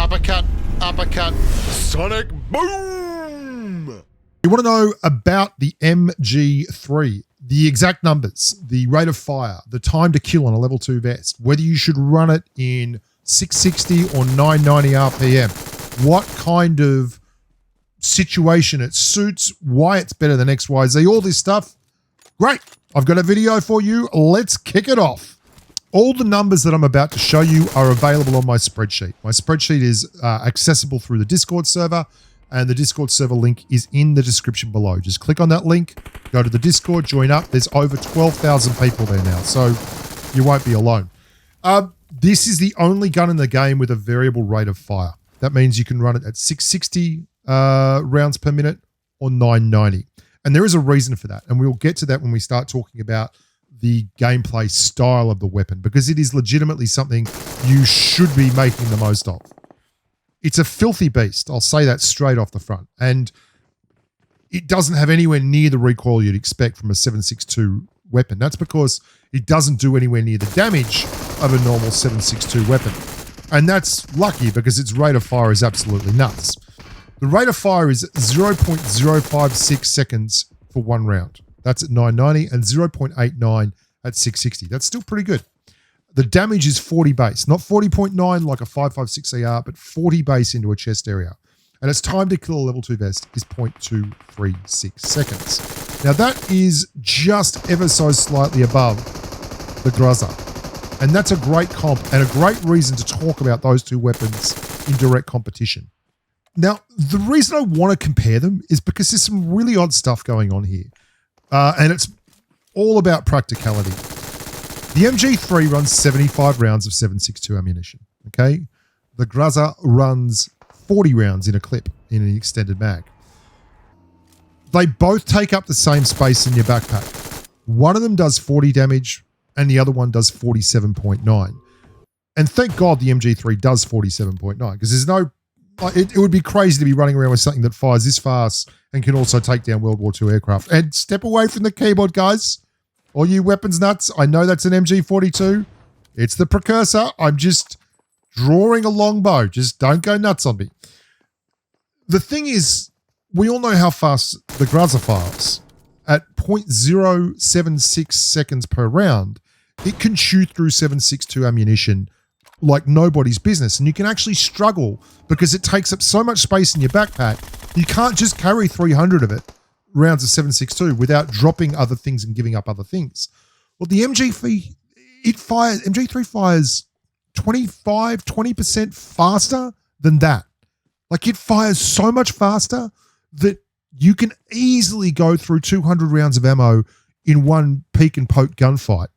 Uppercut, uppercut, sonic boom! You want to know about the MG3, the exact numbers, the rate of fire, the time to kill on a level 2 vest, whether you should run it in 660 or 990 RPM, what kind of situation it suits, why it's better than XYZ, all this stuff. Great. I've got a video for you. Let's kick it off. All the numbers that I'm about to show you are available on my spreadsheet. My spreadsheet is accessible through the Discord server, and the Discord server link is in the description below. Just click on that link, go to the Discord, join up. There's over 12,000 people there now, so you won't be alone. This is the only gun in the game with a variable rate of fire. That means you can run it at 660 rounds per minute or 990. And there is a reason for that, and we'll get to that when we start talking about the gameplay style of the weapon, because it is legitimately something you should be making the most of. It's a filthy beast. I'll say that straight off the front. And it doesn't have anywhere near the recoil you'd expect from a 7.62 weapon. That's because it doesn't do anywhere near the damage of a normal 7.62 weapon. And that's lucky because its rate of fire is absolutely nuts. The rate of fire is 0.056 seconds for one round. That's at 990 and 0.89 at 660. That's still pretty good. The damage is 40 base, not 40.9 like a 5.56 AR, but 40 base into a chest area. And its time to kill a level 2 vest is 0.236 seconds. Now that is just ever so slightly above the Gruzza. And that's a great comp and a great reason to talk about those two weapons in direct competition. Now, the reason I want to compare them is because there's some really odd stuff going on here. And it's all about practicality. The MG3 runs 75 rounds of 7.62 ammunition, okay? The Gruzza runs 40 rounds in a clip in an extended mag. They both take up the same space in your backpack. One of them does 40 damage and the other one does 47.9. And thank God the MG3 does 47.9 because there's no... It would be crazy to be running around with something that fires this fast and can also take down World War II aircraft. And step away from the keyboard, guys. All you weapons nuts, I know that's an MG42. It's the precursor. I'm just drawing a longbow. Just don't go nuts on me. The thing is, we all know how fast the Gruzza fires. At 0.076 seconds per round, it can chew through 7.62 ammunition like nobody's business. And you can actually struggle because it takes up so much space in your backpack. You can't just carry 300 of it, rounds of 7.62, without dropping other things and giving up other things. Well, the MG3 fires 20% faster than that. Like it fires so much faster that you can easily go through 200 rounds of ammo in one peek and poke gunfight.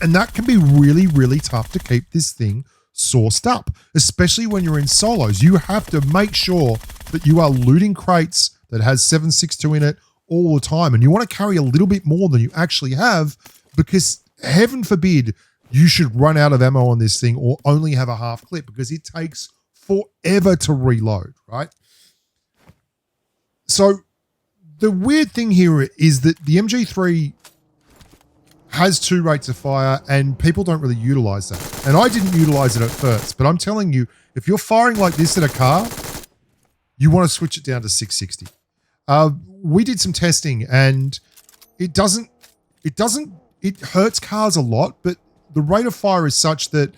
And that can be really, really tough to keep this thing sourced up, especially when you're in solos. You have to make sure that you are looting crates that has 7.62 in it all the time. And you want to carry a little bit more than you actually have because heaven forbid you should run out of ammo on this thing or only have a half clip because it takes forever to reload, right? So the weird thing here is that the MG3 has two rates of fire and people don't really utilize that. And I didn't utilize it at first, but I'm telling you, if you're firing like this in a car, you want to switch it down to 660. We did some testing and it hurts cars a lot, but the rate of fire is such that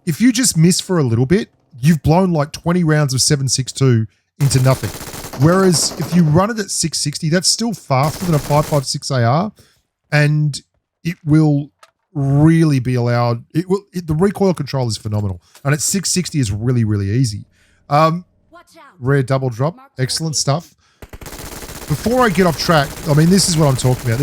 if you just miss for a little bit, you've blown like 20 rounds of 7.62 into nothing. Whereas if you run it at 660, that's still faster than a 5.56 AR and it will really be allowed. The recoil control is phenomenal. And at 660 is really, really easy. Rare double drop. Excellent stuff. Before I get off track, I mean, this is what I'm talking about.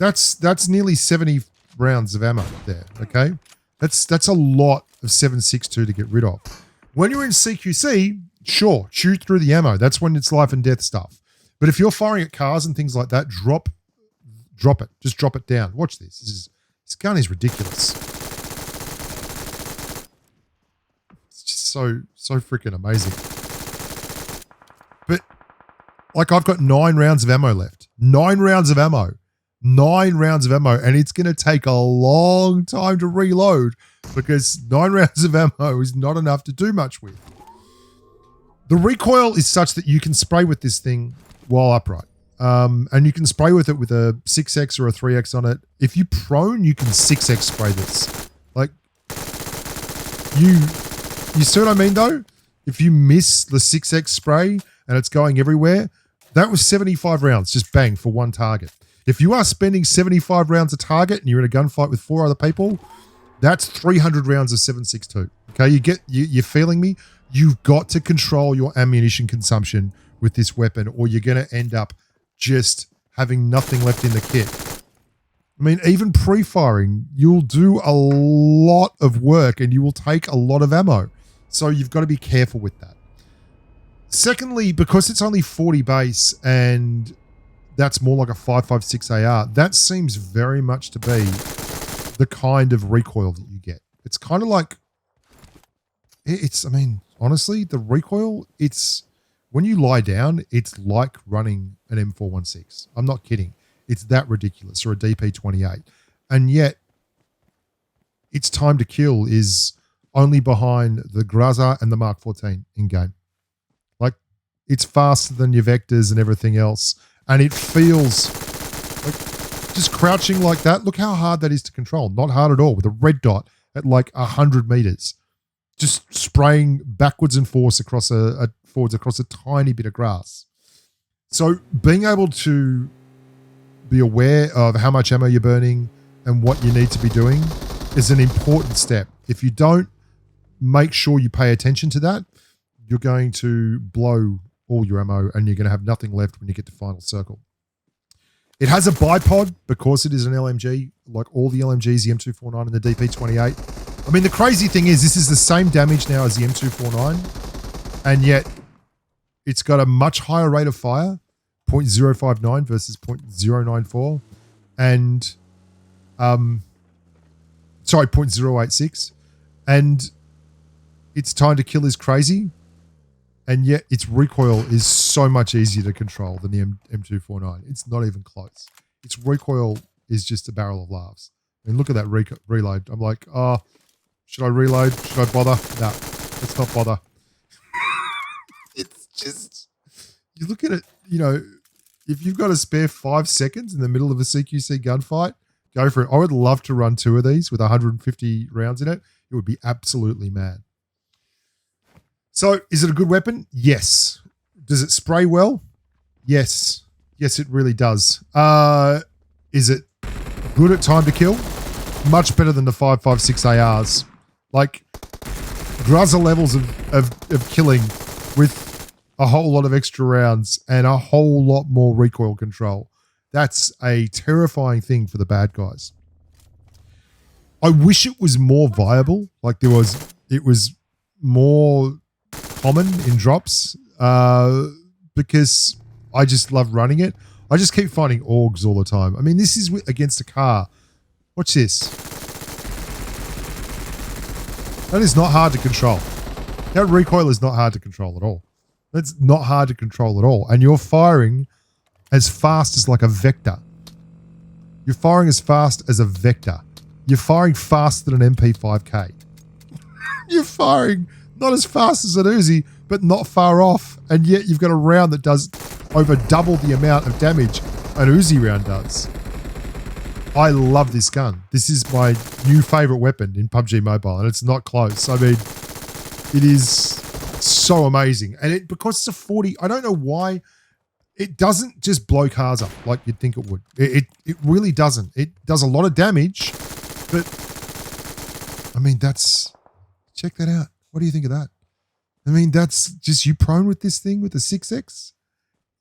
That's nearly 70 rounds of ammo there, okay? That's a lot of 7.62 to get rid of. When you're in CQC, sure, shoot through the ammo. That's when it's life and death stuff. But if you're firing at cars and things like that, drop it. Just drop it down. Watch this. This gun is ridiculous. It's just so freaking amazing. But like I've got 9 rounds of ammo left. 9 rounds of ammo. 9 rounds of ammo. And it's going to take a long time to reload because 9 rounds of ammo is not enough to do much with. The recoil is such that you can spray with this thing while upright. And you can spray with it with a 6x or a 3x on it. If you prone, you can 6x spray this. Like, you see what I mean though? If you miss the 6x spray and it's going everywhere, that was 75 rounds, just bang, for one target. If you are spending 75 rounds a target and you're in a gunfight with 4 other people, that's 300 rounds of 7.62. Okay, you're feeling me? You've got to control your ammunition consumption with this weapon, or you're going to end up just having nothing left in the kit. I mean, even pre-firing, you'll do a lot of work and you will take a lot of ammo. So you've got to be careful with that. Secondly, because it's only 40 base and that's more like a 5.56 AR, that seems very much to be the kind of recoil that you get. It's kind of like, I mean, honestly, the recoil, when you lie down, it's like running an M416. I'm not kidding. It's that ridiculous, or a DP28. And yet, its time to kill is only behind the Graza and the Mark 14 in game. Like, it's faster than your Vectors and everything else. And it feels like just crouching like that. Look how hard that is to control. Not hard at all, with a red dot at like 100 meters. Just spraying backwards and forwards across a tiny bit of grass. So being able to be aware of how much ammo you're burning and what you need to be doing is an important step. If you don't make sure you pay attention to that, you're going to blow all your ammo and you're going to have nothing left when you get to final circle. It has a bipod because it is an LMG, like all the LMGs, the M249 and the DP28. I mean, the crazy thing is this is the same damage now as the M249, and yet it's got a much higher rate of fire, 0.059 versus 0.094, and 0.086, and its time to kill is crazy, and yet its recoil is so much easier to control than the M249. It's not even close. Its recoil is just a barrel of laughs. I mean, look at that reload. I'm like, oh, should I reload? Should I bother? No, let's not bother. It's just, you look at it, you know, if you've got a spare 5 seconds in the middle of a CQC gunfight, go for it. I would love to run 2 of these with 150 rounds in it. It would be absolutely mad. So, is it a good weapon? Yes. Does it spray well? Yes. Yes, it really does. Is it good at time to kill? Much better than the 5.56 ARs. Like, Graza levels of killing with a whole lot of extra rounds and a whole lot more recoil control. That's a terrifying thing for the bad guys. I wish it was more viable. Like it was more common in drops because I just love running it. I just keep finding AUGs all the time. I mean, this is against a car. Watch this. That is not hard to control. That recoil is not hard to control at all. That's not hard to control at all. And you're firing as fast as like a vector. You're firing as fast as a vector. You're firing faster than an MP5K. You're firing not as fast as an Uzi, but not far off. And yet you've got a round that does over double the amount of damage an Uzi round does. I love this gun. This is my new favorite weapon in PUBG Mobile, and it's not close. I mean, it is so amazing. And because it's a 40, I don't know why it doesn't just blow cars up like you'd think it would. It really doesn't. It does a lot of damage, but I mean, check that out. What do you think of that? I mean, that's just you prone with this thing with the 6X.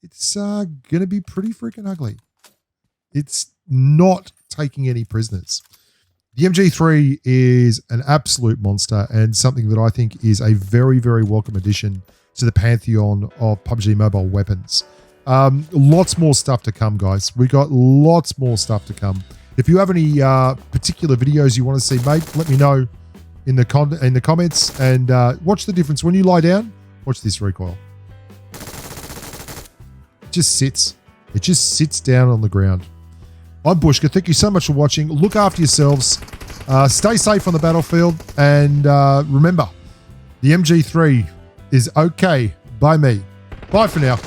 It's going to be pretty freaking ugly. It's not taking any prisoners. The MG3 is an absolute monster and something that I think is a very, very welcome addition to the pantheon of PUBG Mobile weapons. Lots more stuff to come, guys. We got lots more stuff to come. If you have any particular videos you want to see made, let me know in the comments, and watch the difference. When you lie down, watch this recoil. It just sits. It just sits down on the ground. I'm Bushka. Thank you so much for watching. Look after yourselves. Stay safe on the battlefield, and remember, the MG3 is okay by me. Bye for now.